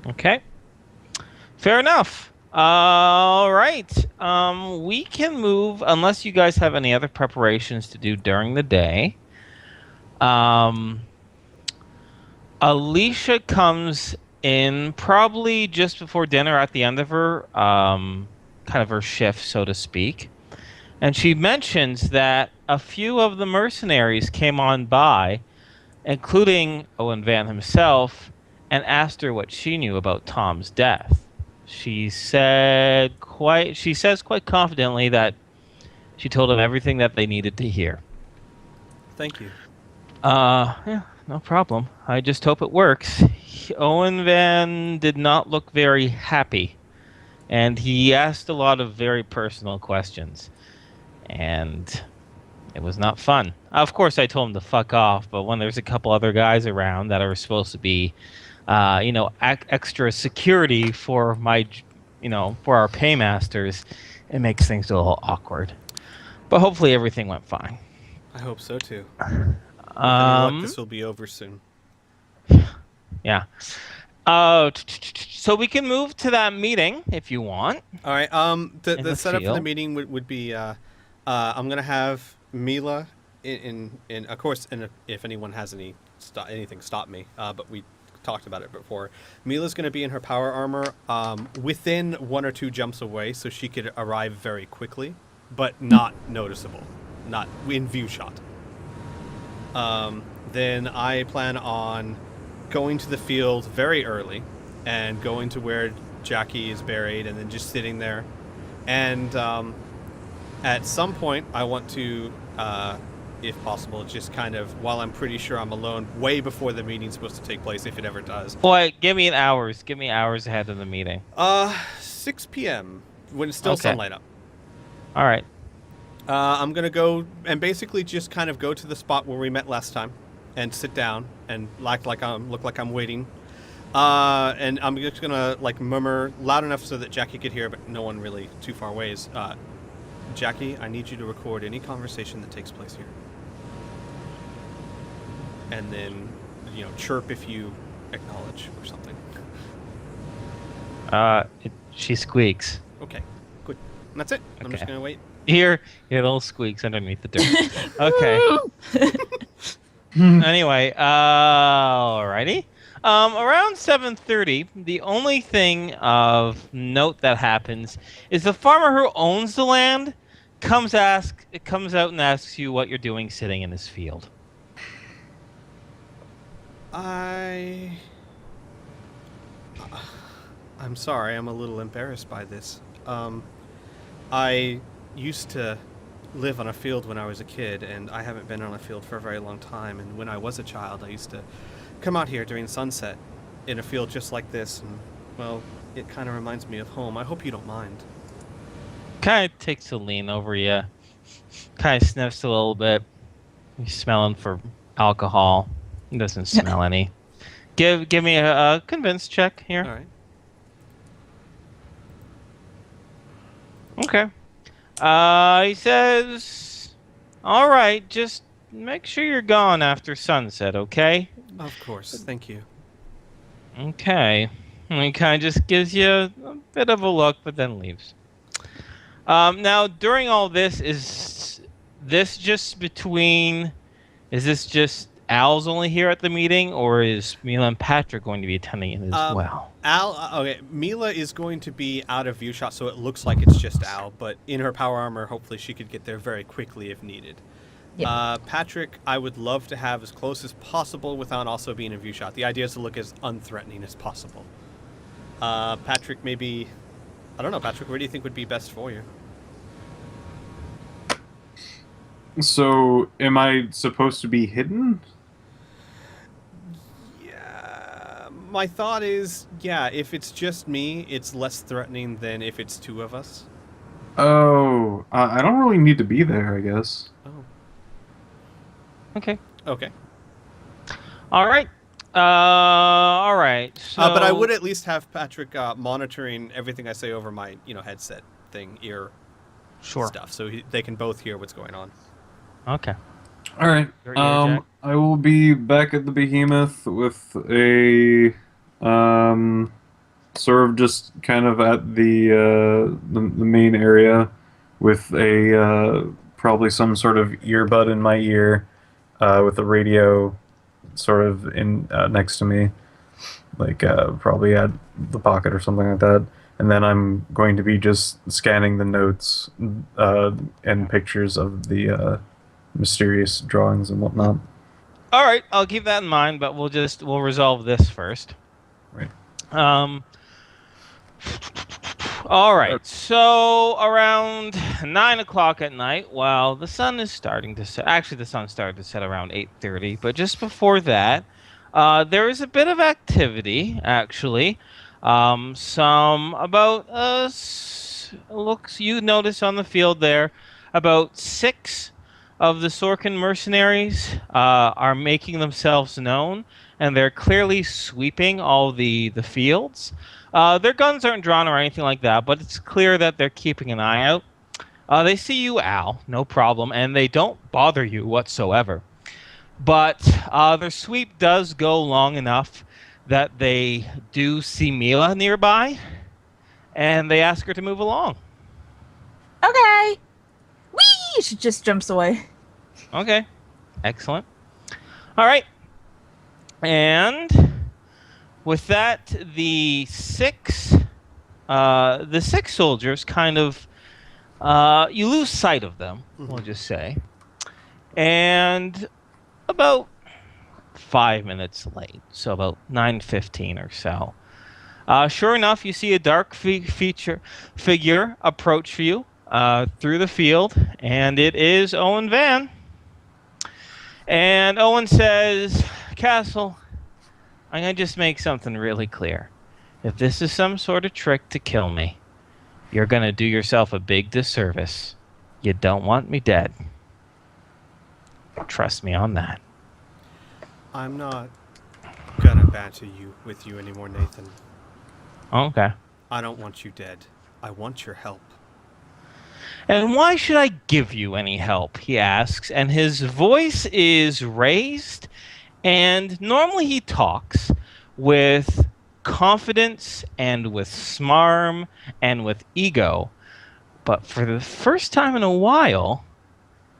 Okay. Fair enough. All right. We can move unless you guys have any other preparations to do during the day. Um, Alicia comes in probably just before dinner at the end of her kind of her shift, so to speak. And she mentions that a few of the mercenaries came on by, including Owen Van himself, and asked her what she knew about Tom's death. She says quite confidently that she told him everything that they needed to hear. Thank you. Yeah, no problem. I just hope it works. Owen Van did not look very happy, and he asked a lot of very personal questions, and it was not fun. Of course, I told him to fuck off, but when there's a couple other guys around that are supposed to be, extra security for for our paymasters, it makes things a little awkward. But hopefully everything went fine. I hope so too. With any luck, Um, this will be over soon. yeah. So we can move to that meeting if you want All right. The in the the setup for the field. meeting would be I'm gonna have Mila in of course, and if anyone has anything stop me. But we talked about it before. Mila's gonna be in her power armor, within one or two jumps away, so she could arrive very quickly, but not noticeable, not in view shot. Then I plan on going to the field very early and going to where Jackie is buried and then just sitting there. And at some point, I want to, if possible, just kind of, while I'm pretty sure I'm alone, way before the meeting's supposed to take place, if it ever does. Boy, give me an hours. Give me hours ahead of the meeting. 6 p.m. when it's still Okay. sunlight up. All right. I'm gonna go and basically just kind of go to the spot where we met last time, and sit down and look like I'm waiting. And I'm just gonna like murmur loud enough so that Jackie could hear, but no one really too far away is. Jackie, I need you to record any conversation that takes place here, and then chirp if you acknowledge or something. She squeaks. Okay, good. And that's it. I'm just Okay. gonna wait. Here, little squeaks underneath the dirt. Okay. Anyway, alrighty. Around 7:30, the only thing of note that happens is the farmer who owns the land comes out and asks you what you're doing sitting in this field. I. I'm sorry. I'm a little embarrassed by this. I used to live on a field when I was a kid, and I haven't been on a field for a very long time. And when I was a child, I used to come out here during sunset in a field just like this, and well, it kind of reminds me of home. I hope you don't mind. Kind of takes a lean over you. Kind of sniffs a little bit. He's smelling for alcohol. He doesn't smell any. Give me a convince check here. All right. Okay. He says, "All right, just make sure you're gone after sunset, okay?" Of course. Thank you. Okay. And he kind of just gives you a bit of a look, but then leaves. Now, during all this, this just between? Is this just Al's only here at the meeting, or is Mila and Patrick going to be attending it as well? Okay, Mila is going to be out of view shot, so it looks like it's just Al, but in her power armor, hopefully she could get there very quickly if needed. Yeah. Patrick, I would love to have as close as possible without also being in view shot. The idea is to look as unthreatening as possible. Patrick, maybe... I don't know, Patrick, where do you think would be best for you? So, am I supposed to be hidden? Yeah, my thought is, yeah, if it's just me, it's less threatening than if it's two of us. Oh, I don't really need to be there, I guess. Oh, Okay. okay. All right. All right. So, But I would at least have Patrick monitoring everything I say over my, headset thing, ear sure. stuff, so they can both hear what's going on. Okay. All right. Your ear, Jack? I will be back at the Behemoth with a sort of just kind of at the main area with a probably some sort of earbud in my ear, with a radio sort of in next to me, like probably at the pocket or something like that. And then I'm going to be just scanning the notes and pictures of the mysterious drawings and whatnot. All right, I'll keep that in mind, but we'll resolve this first. Right. All right. So around 9 o'clock at night, while the sun is starting to set. Actually, the sun started to set around 8:30, but just before that, there is a bit of activity. Actually, some about looks you notice on the field there, about 6 of the Sorkin mercenaries are making themselves known, and they're clearly sweeping all the fields. Their guns aren't drawn or anything like that, but it's clear that they're keeping an eye out. They see you, Al, no problem, and they don't bother you whatsoever. But their sweep does go long enough that they do see Mila nearby, and they ask her to move along. Okay. Whee! She just jumps away. Okay, excellent. All right, and with that, the six soldiers kind of you lose sight of them. We'll just say, and about 5 minutes late, so about 9:15 or so. Sure enough, you see a dark figure approach you through the field, and it is Owen Van. And Owen says, Castle, I'm going to just make something really clear. If this is some sort of trick to kill me, you're going to do yourself a big disservice. You don't want me dead. Trust me on that. I'm not gonna banter with you anymore, Nathan. Okay. I don't want you dead. I want your help. And why should I give you any help? He asks, and his voice is raised, and normally he talks with confidence and with smarm and with ego. But for the first time in a while,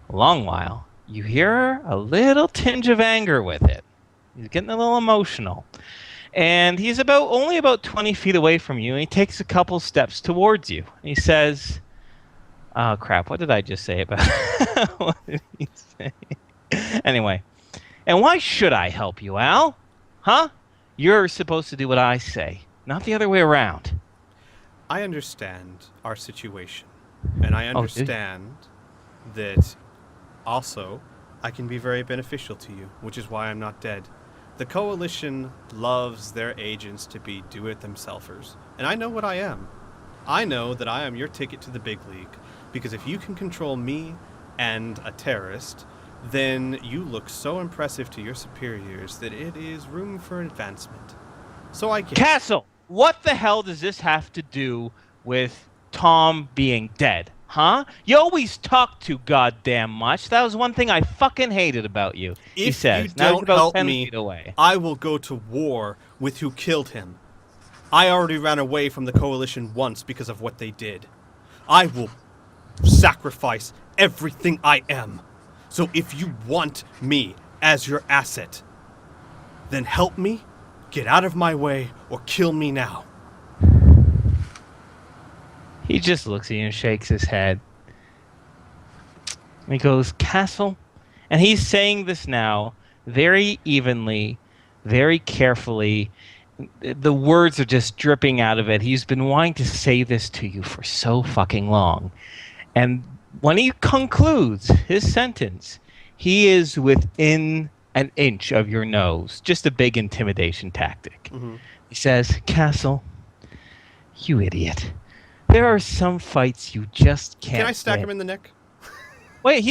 a long while, you hear a little tinge of anger with it. He's getting a little emotional. And he's only about 20 feet away from you, and he takes a couple steps towards you. And he says, oh, crap, what did I just say about what did he say? Anyway, and why should I help you, Al? Huh? You're supposed to do what I say, not the other way around. I understand our situation, and I understand that also I can be very beneficial to you, which is why I'm not dead. The Coalition loves their agents to be do-it-themselfers, and I know what I am. I know that I am your ticket to the big league, because if you can control me and a terrorist, then you look so impressive to your superiors that it is room for advancement. So I can... Castle, what the hell does this have to do with Tom being dead? Huh? You always talk too goddamn much. That was one thing I fucking hated about you. He says. If you Now he's don't about help 10 me, feet away. I will go to war with who killed him. I already ran away from the Coalition once because of what they did. I will sacrifice everything I am. So if you want me as your asset, then help me, get out of my way, or kill me now. He just looks at you and shakes his head. And he goes, Castle? And he's saying this now very evenly, very carefully. The words are just dripping out of it. He's been wanting to say this to you for so fucking long. And when he concludes his sentence, he is within an inch of your nose. Just a big intimidation tactic. Mm-hmm. He says, Castle, you idiot. There are some fights you just can't Can I stack win. him in the neck? Wait,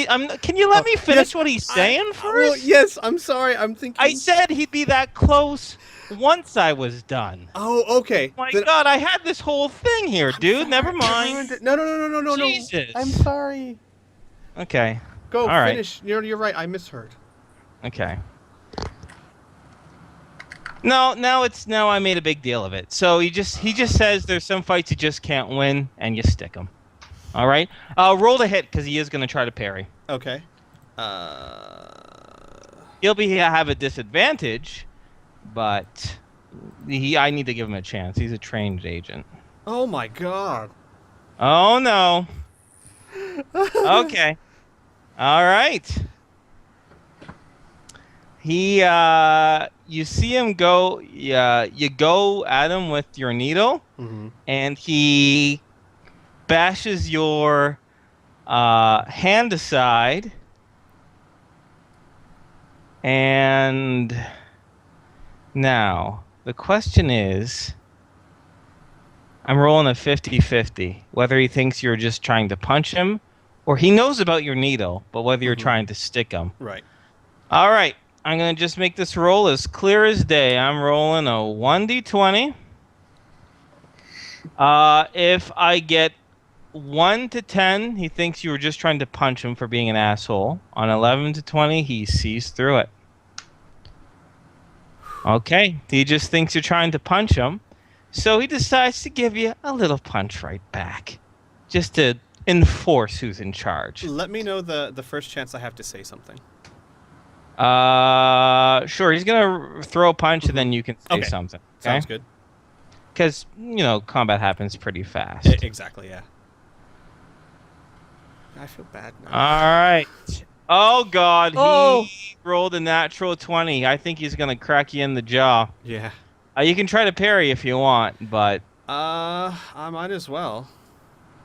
can you let me finish yes, what he's saying first? Well, yes, I'm sorry. I'm thinking... I said he'd be that close once I was done. Oh, okay. My God, I had this whole thing here, dude. Never mind. No. Jesus. I'm sorry. Okay. Go, All right. finish. You're right. I misheard. Okay. No, now I made a big deal of it. So he just says there's some fights you just can't win, and you stick him. All right. Roll to hit because he is going to try to parry. Okay. He'll have a disadvantage, but I need to give him a chance. He's a trained agent. Oh my god. Oh no. Okay. All right. You see him go. You go at him with your needle, Mm-hmm. and he bashes your hand aside. And now the question is, I'm rolling a 50-50, whether he thinks you're just trying to punch him, or he knows about your needle, but whether you're trying to stick him. Right. All right, I'm going to just make this roll as clear as day. I'm rolling a 1d20. If I get 1 to 10, he thinks you were just trying to punch him for being an asshole. On 11 to 20, he sees through it. Okay, he just thinks you're trying to punch him, so he decides to give you a little punch right back, just to enforce who's in charge. Let me know the first chance I have to say something. Sure, he's gonna throw a punch and then you can say Okay. something. Sounds good. Because, combat happens pretty fast. Exactly, yeah. I feel bad now. Alright. Oh, God. Oh. He rolled a natural 20. I think he's going to crack you in the jaw. Yeah. You can try to parry if you want, but... I might as well.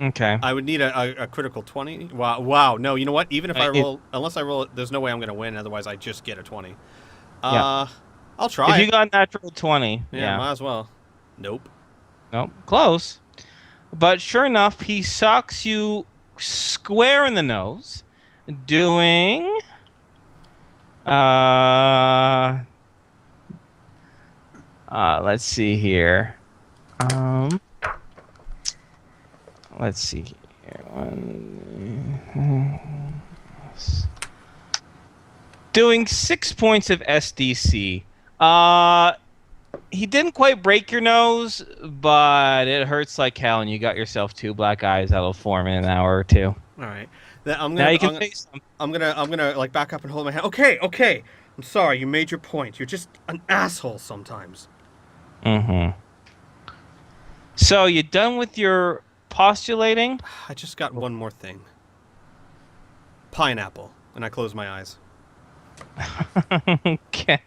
Okay. I would need a critical 20. Wow. No, you know what? Even if I It- roll... Unless I roll it, there's no way I'm going to win. Otherwise, I just get a 20. Yeah. I'll try If you it. got natural 20, Yeah, might as well. Nope. Nope, close. But sure enough, he socks you square in the nose, doing let's see here. Let's see here. Doing 6 points of SDC. He didn't quite break your nose, but it hurts like hell, and you got yourself 2 black eyes that'll form in an hour or 2. All right. Then I'm Now gonna. you can I'm, face them. I'm gonna like back up and hold my hand. Okay. I'm sorry. You made your point. You're just an asshole sometimes. Mm-hmm. So you done with your postulating? I just got one more thing. Pineapple. And I close my eyes. Okay.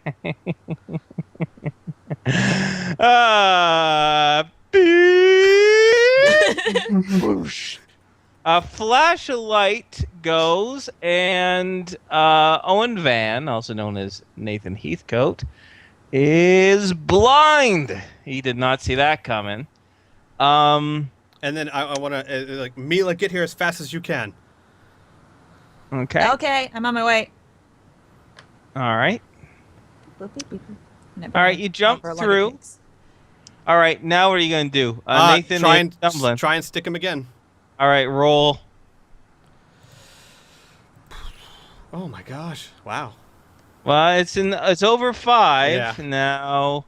Whoosh. A flash of light goes, and Owen Van, also known as Nathan Heathcote, is blind. He did not see that coming. And then I want to like Mila, get here as fast as you can. Okay. Okay, I'm on my way. All right. Boop, boop, boop, boop. Never All right, mind. you jump For a lot of through. things. All right. Now what are you gonna do, Nathan? try is and stumbling. try and stick him again. All right. Roll. Oh my gosh! Wow. Well, it's over 5 Yeah. now.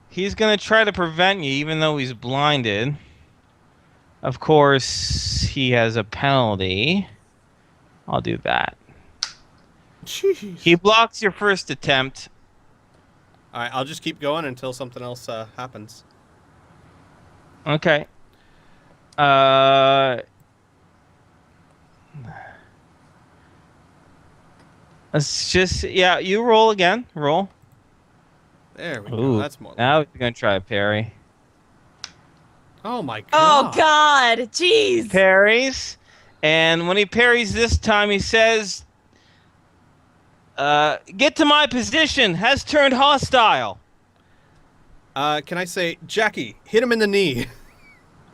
He's gonna try to prevent you, even though he's blinded. Of course, he has a penalty. I'll do that. Jeez. He blocks your first attempt. All right, I'll just keep going until something else happens. Okay. Let's just you roll again. Roll. There we go. Ooh. That's more. Now he's gonna try a parry. Oh my god. Oh God! Jeez. Parries, and when he parries this time, he says, "Get to my position. Has turned hostile." Can I say, Jackie, hit him in the knee?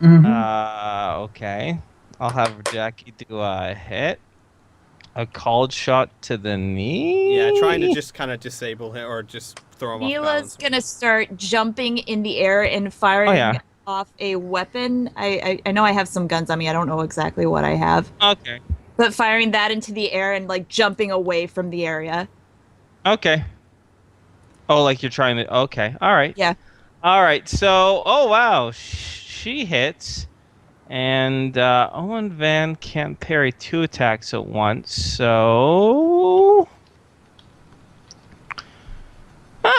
Okay. I'll have Jackie do a hit. A called shot to the knee. Yeah, trying to just kind of disable him or just throw him off Mila's balance. gonna start jumping in the air and firing Oh, yeah. off a weapon. I know I have some guns on me. I don't know exactly what I have, Okay. but firing that into the air and like jumping away from the area. Okay. Oh, like you're trying to. Okay. All right. Yeah. All right. So, oh wow, she hits, and Owen Van can't parry 2 attacks at once. So,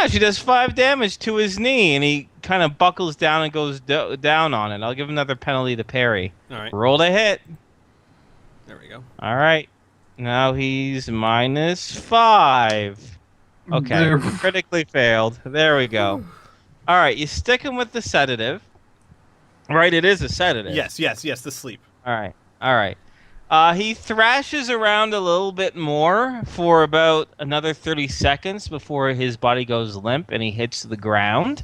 she does 5 damage to his knee, and he kind of buckles down and goes down on it. I'll give him another penalty to parry. All right. Roll to hit. There we go. All right. Now he's -5. Okay. There. Critically failed. There we go. All right. You stick him with the sedative. Right. It is a sedative. Yes. The sleep. All right. All right. He thrashes around a little bit more for about another 30 seconds before his body goes limp and he hits the ground.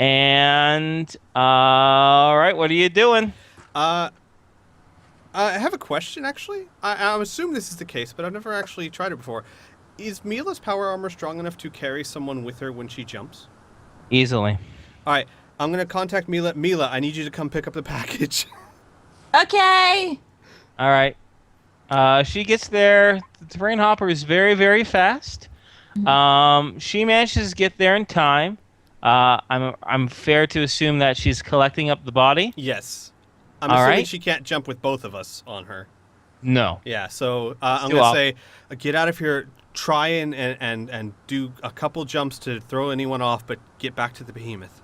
And all right. What are you doing? I have a question, actually. I assume this is the case, but I've never actually tried it before. Is Mila's power armor strong enough to carry someone with her when she jumps? Easily. All right, I'm going to contact Mila. Mila, I need you to come pick up the package. Okay. All right. She gets there. The terrain hopper is very, very fast. She manages to get there in time. I'm fair to assume that she's collecting up the body. Yes. I'm All assuming right. she can't jump with both of us on her. No. Yeah, so I'm too going to off. say, get out of here, try and do a couple jumps to throw anyone off, but get back to the behemoth.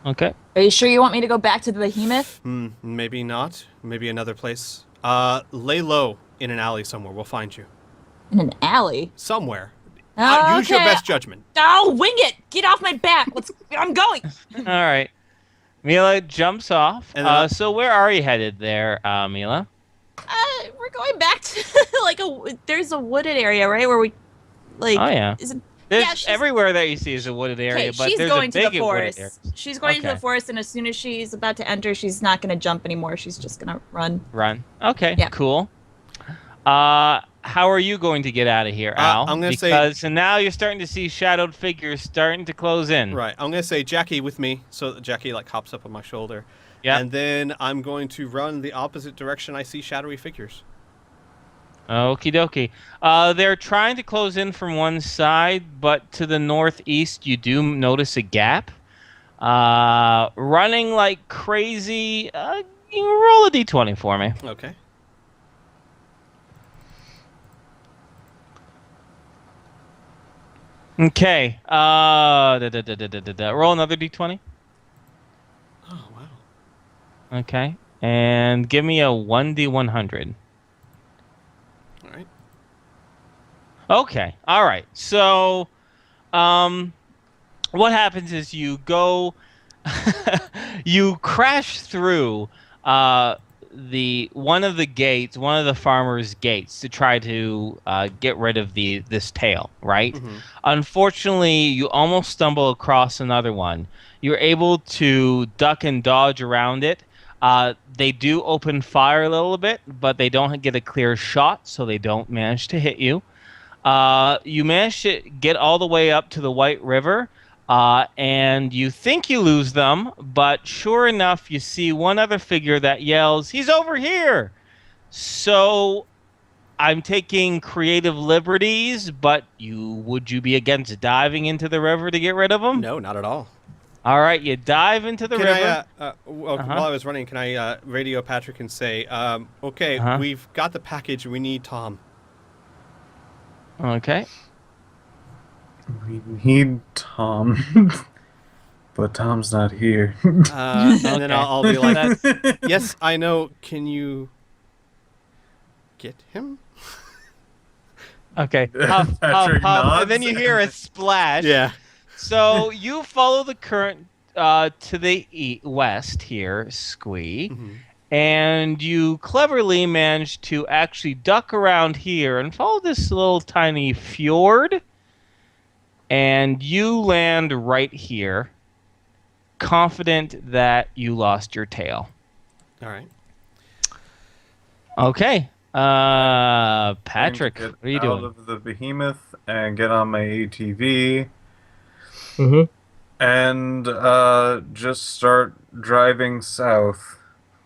Okay. Are you sure you want me to go back to the behemoth? Maybe not. Maybe another place. Lay low in an alley somewhere. We'll find you. In an alley? Somewhere. Oh, Use your okay. best judgment. Oh, wing it! Get off my back! I'm going! All right. Mila jumps off. And So where are you headed there, Mila? We're going back to, there's a wooded area, right? Where we, Oh, yeah. Is it, There's yeah, she's- everywhere that you see is a wooded area, okay, but she's there's going a to big the wooded forest. area. She's going to Okay. the forest, and as soon as she's about to enter, she's not going to jump anymore. She's just going to run. Run. Okay, Yeah. cool. How are you going to get out of here, Al? I'm gonna say- because now you're starting to see shadowed figures starting to close in. Right. I'm going to say, Jackie, with me. So that Jackie, hops up on my shoulder. Yeah. And then I'm going to run the opposite direction I see shadowy figures. Okie dokie. They're trying to close in from one side, but to the northeast, you do notice a gap. Running like crazy. You roll a d20 for me. Okay. Okay. Roll another d20. Oh, wow. Okay. And give me a 1d100. All right. Okay. All right. So, what happens is you go, you crash through one of the farmer's gates to try to get rid of this tail, right? Mhm. Unfortunately, you almost stumble across another one. You're able to duck and dodge around it. They do open fire a little bit, but they don't get a clear shot, so they don't manage to hit you. You manage to get all the way up to the White River, and you think you lose them, but sure enough, you see one other figure that yells, "He's over here!" So I'm taking creative liberties, but would you be against diving into the river to get rid of them? No, not at all. All right, you dive into the Can river. while I was running, can I radio Patrick and say, okay, Uh-huh. we've got the package. We need Tom. Okay. We need Tom. But Tom's not here. And then Okay. I'll be like, That's- yes, I know. Can you get him? Okay. Huff, huff, Patrick huff, nods. and then you hear a splash. Yeah. So you follow the current to the west here, Squee, Mhm. and you cleverly manage to actually duck around here and follow this little tiny fjord, and you land right here, confident that you lost your tail. All right. Okay. Patrick, Get what are you out doing? of the behemoth and get on my ATV Mm-hmm. and just start driving south.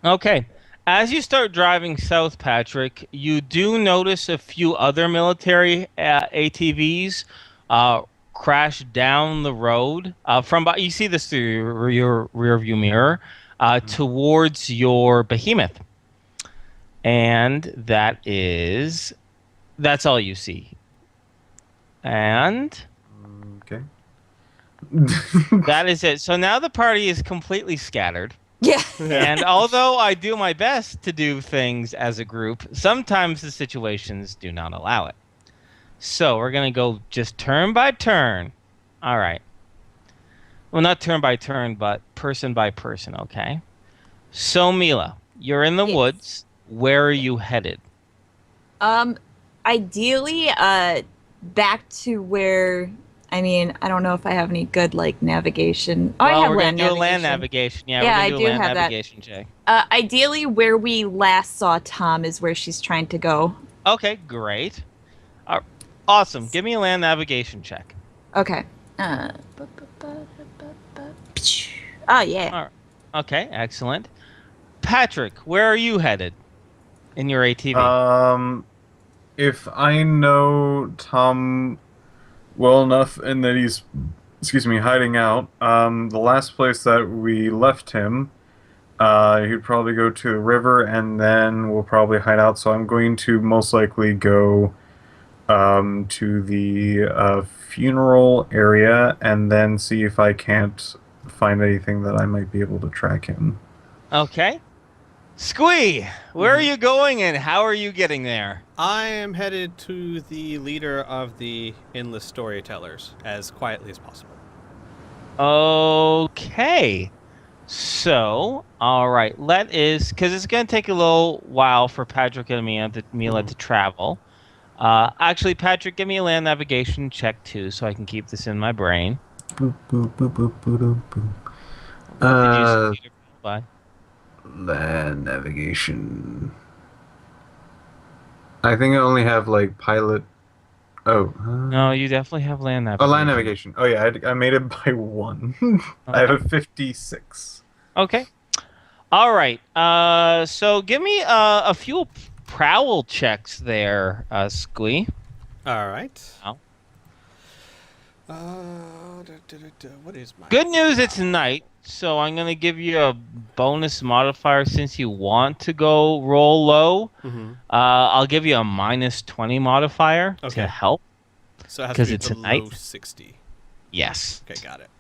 Okay. As you start driving south, Patrick, you do notice a few other military ATVs crash down the road you see this through your rear view mirror towards your behemoth. And that's all you see. And Okay. that is it. So now the party is completely scattered. Yeah. And although I do my best to do things as a group, sometimes the situations do not allow it. So we're going to go just turn by turn. All right. Well, not turn by turn, but person by person, okay? So, Mila, you're in the Yes. woods. Where are you headed? Ideally, back to where. I mean, I don't know if I have any good like navigation. Oh, I Well, have we're land going to do a land navigation. navigation. Yeah, Yeah, we're I going to do a do land have that. navigation check. Ideally, where we last saw Tom is where she's trying to go. Okay, great. Awesome. Give me a land navigation check. Okay. Oh yeah. All right. Okay, excellent. Patrick, where are you headed in your ATV? If I know Tom well enough and that he's, hiding out, the last place that we left him, he'd probably go to the river and then we'll probably hide out. So I'm going to most likely go to the funeral area and then see if I can't find anything that I might be able to track him. Okay. Squee, where are you going and how are you getting there? I am headed to the leader of the Endless Storytellers as quietly as possible. Okay. So, all right. Because it's going to take a little while for Patrick and Mila to travel. Actually, Patrick, give me a land navigation check too, so I can keep this in my brain. Boop, boop, boop, boop, boop, boop. Did you by? Land navigation. I think I only have like pilot. Oh. No, you definitely have land Oh, navigation. land navigation. Oh yeah, I made it by 1. I have a 56. Okay. All right. So give me a few prowl checks there, Squee. All right. Oh. What is my... Good news, it's night, so I'm going to give you a bonus modifier since you want to go roll low. Mm-hmm. I'll give you a minus 20 modifier Okay. to help. So it has 'Cause to be it's a below night. 60. Yes. Okay, got it.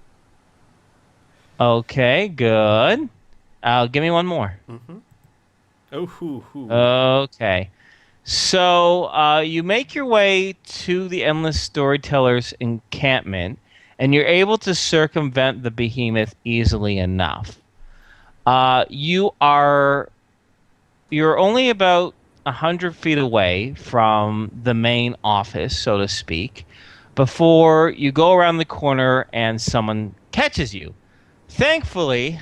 Okay, good. Give me one more. Mm-hmm. Oh, hoo. Okay. So you make your way to the Endless Storytellers encampment, and you're able to circumvent the behemoth easily enough. You're only about 100 feet away from the main office, so to speak, before you go around the corner and someone catches you. Thankfully,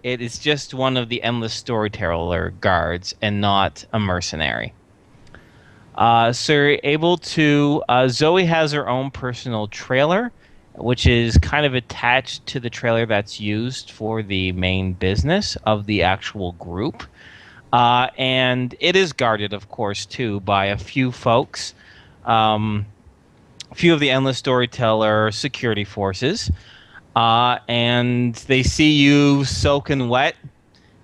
it is just one of the Endless Storyteller guards and not a mercenary. So you're able to... Zoe has her own personal trailer, which is kind of attached to the trailer that's used for the main business of the actual group. And it is guarded, of course, too, by a few folks. A few of the Endless Storyteller security forces. And they see you soaking wet,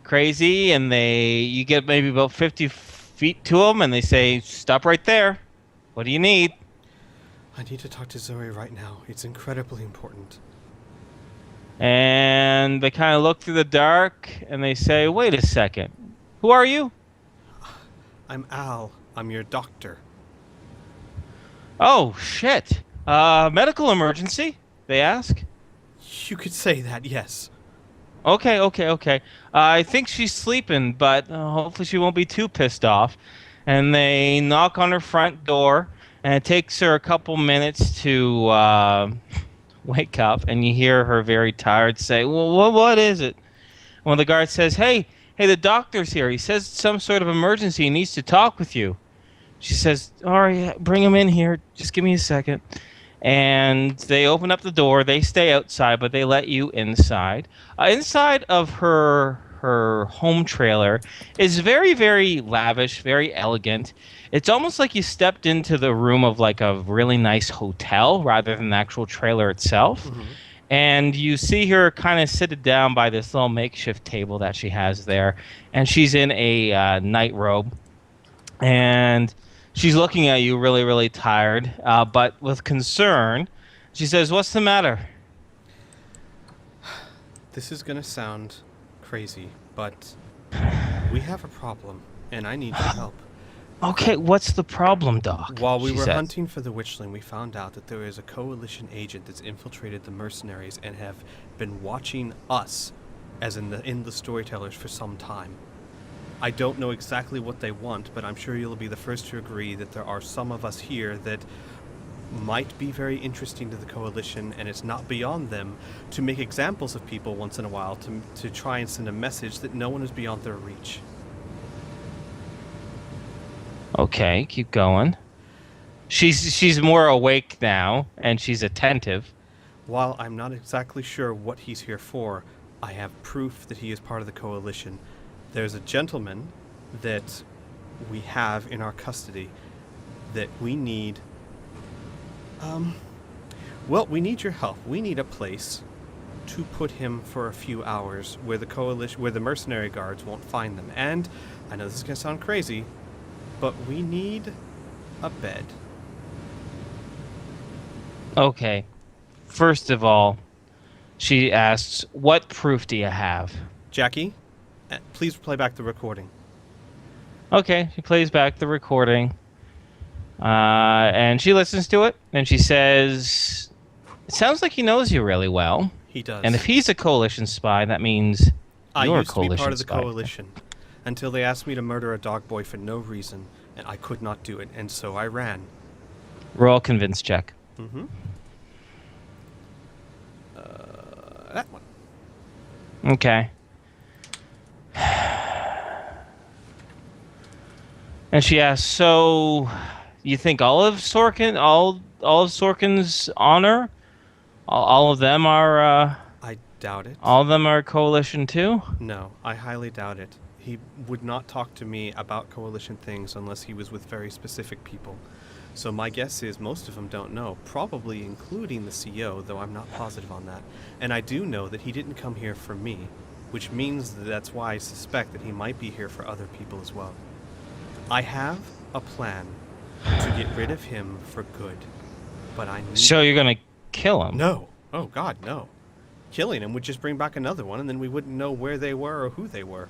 crazy, and you get maybe about 50 feet to them, and they say, "Stop right there. What do you need?" I need to talk to Zoe right now. It's incredibly important. And they kind of look through the dark, and they say, "Wait a second. Who are you?" I'm Al. I'm your doctor. "Oh, shit. Medical emergency?" they ask. You could say that, yes. Okay. I think she's sleeping, but hopefully she won't be too pissed off. And they knock on her front door, and it takes her a couple minutes to wake up. And you hear her very tired say, "Well, what is it?" Well, the guard says, Hey, the doctor's here. He says it's some sort of emergency. He needs to talk with you." She says, "All right, bring him in here. Just give me a second." And they open up the door. They stay outside, but they let you inside. Inside of her her home trailer is very, very lavish, very elegant. It's almost like you stepped into the room of like a really nice hotel rather than the actual trailer itself. And you see her kind of seated down by this little makeshift table that she has there. And she's in a night robe. And she's looking at you really, really tired, but with concern. She says, "What's the matter?" This is going to sound crazy, but we have a problem, and I need your help. Okay, what's the problem, Doc? While we she were says. hunting for the Witchling, we found out that there is a coalition agent that's infiltrated the mercenaries and have been watching us, as in the storytellers, for some time. I don't know exactly what they want, but I'm sure you'll be the first to agree that there are some of us here that might be very interesting to the coalition, and it's not beyond them to make examples of people once in a while to try and send a message that no one is beyond their reach. Okay, keep going. She's more awake now, and she's attentive. While I'm not exactly sure what he's here for, I have proof that he is part of the coalition. There's a gentleman that we have in our custody that we need. Well, we need your help. We need a place to put him for a few hours where the mercenary guards won't find them. And I know this is going to sound crazy, but we need a bed. Okay. First of all, she asks, "What proof do you have?" Jackie, please play back the recording. Okay, she plays back the recording. And she listens to it, and she says, "It sounds like he knows you really well. He does. And if he's a coalition spy, that means I you're a used to be coalition part of the spy." coalition until they asked me to murder a dog boy for no reason, and I could not do it, and so I ran. Roll convince check. Mm-hmm. That one. Okay. And she asks, "So, you think all of Sorkin's honor, all of them are, I doubt it. all of them are coalition too?" No, I highly doubt it. He would not talk to me about coalition things unless he was with very specific people. So my guess is most of them don't know, probably including the CEO, though I'm not positive on that. And I do know that he didn't come here for me, which means that's why I suspect that he might be here for other people as well. I have a plan to get rid of him for good, but I need... So you're gonna kill him? No. Oh, God, no. Killing him would just bring back another one, and then we wouldn't know where they were or who they were.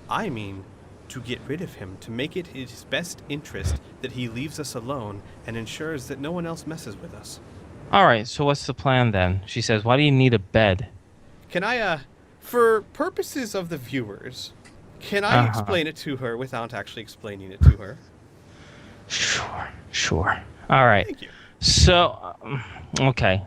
I mean, to get rid of him, to make it his best interest that he leaves us alone and ensures that no one else messes with us. All right, so what's the plan then? She says, "Why do you need a bed?" Can I, for purposes of the viewers, can I explain it to her without actually explaining it to her? Sure. All right. Thank you. So, okay.